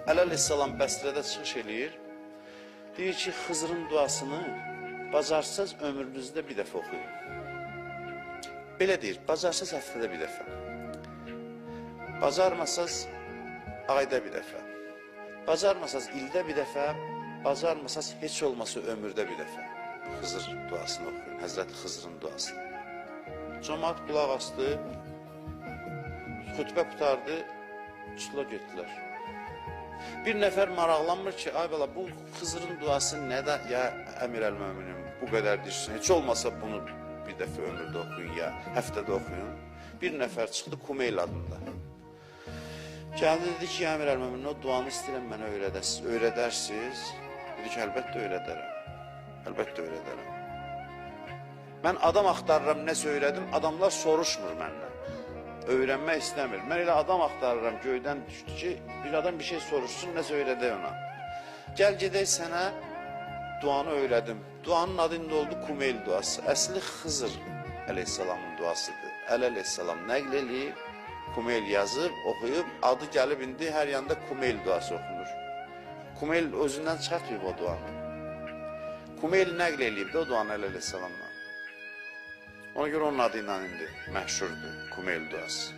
Əleyhissalam bəsrədə çıxış eləyir. Deyir ki, Xızırın duasını bacarsız ömrünüzdə bir dəfə oxuyun. Belə deyir, bacarsız həftədə bir dəfə. Bacarmasaz ayda bir dəfə. Bacarmasaz ildə bir dəfə. Bacarmasaz heç olmasa ömürdə bir dəfə. Xızır duasını oxuyun, Həzrəti Xızırın duasını. Cəmaət qulaq astı, xütbə qutardı, çıxdılar getdilər. Bir nəfər maraqlanmır ki, ay bala, bu Xızırın duası nədə, ya əmir əl-möminin bu qədər deyirsin, heç olmasa bunu bir dəfə ömürdə oxuyun, ya həftədə oxuyun. Bir nəfər çıxdı Kumeyl adında. Gəldi, dedi ki, ya əmir əl-möminin, o duanı istəyirəm mənə öyrədərsiniz. Dedi ki, əlbəttə öyrədərəm, əlbəttə öyrədərəm. Mən adam axtarıram, nəsə öyrədim, adamlar soruşmur məndən. Öyrənmək istəmir. Mən elə adam axtarıram, göydən düşdü ki, bir adam bir şey soruşsun, nəsə öyrədək ona. Gəl gedək sənə duanı öyrədim. Duanın adı indi oldu Kumeyl duası. Əsli Xızır əleyhissalamın duasıdır. Əleyhissalam nəql eləyib, Kumeyl yazıb, oxuyub, adı gəlib indi hər yanda Kumeyl duası oxunur. Kumeyl özündən çıxartmayıb o duanı. Kumeyl nəql eləyib də o duanı əleyhissalamla. Ona görə onun adı ilə indi məşhurdur, Kumeyl duası.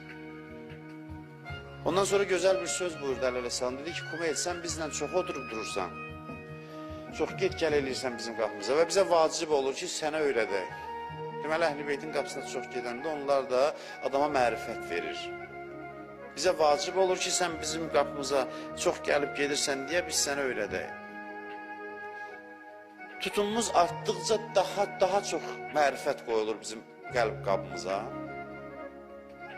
Ondan sonra gözəl bir söz buyurdu əleyhissalam. Dedi ki, Kumeyl, sən bizlə çox oturub durursan, çox get-gəl eləyirsən bizim qapımıza və bizə vacib olur ki, sənə öyrədək. Deməli, Əhl-i Beytin qapısına çox gedəndə onlar da adama mərifət verir. Bizə vacib olur ki, sən bizim qapımıza çox gəlib gedirsən deyə biz sənə öyrədək. Tutumumuz artdıqca daha çox mərifət qoyulur bizim qəlb qabımıza.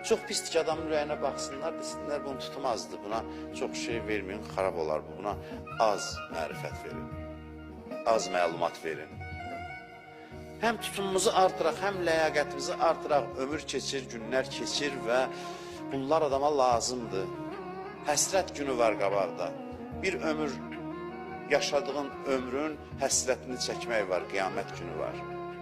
Çox pislik adamın ürəyinə baxsınlar, desinlər bunun tutumu azdır, buna çox şey verməyin, xarab olar bu, buna az mərifət verin, az məlumat verin. Həm tutumumuzu artıraq, həm ləyaqətimizi artıraq, ömür keçir, günlər keçir və bunlar adama lazımdır. Həsrət günü var qabaqda, bir ömür yaşadığın ömrün həsrətini çəkmək var, qiyamət günü var.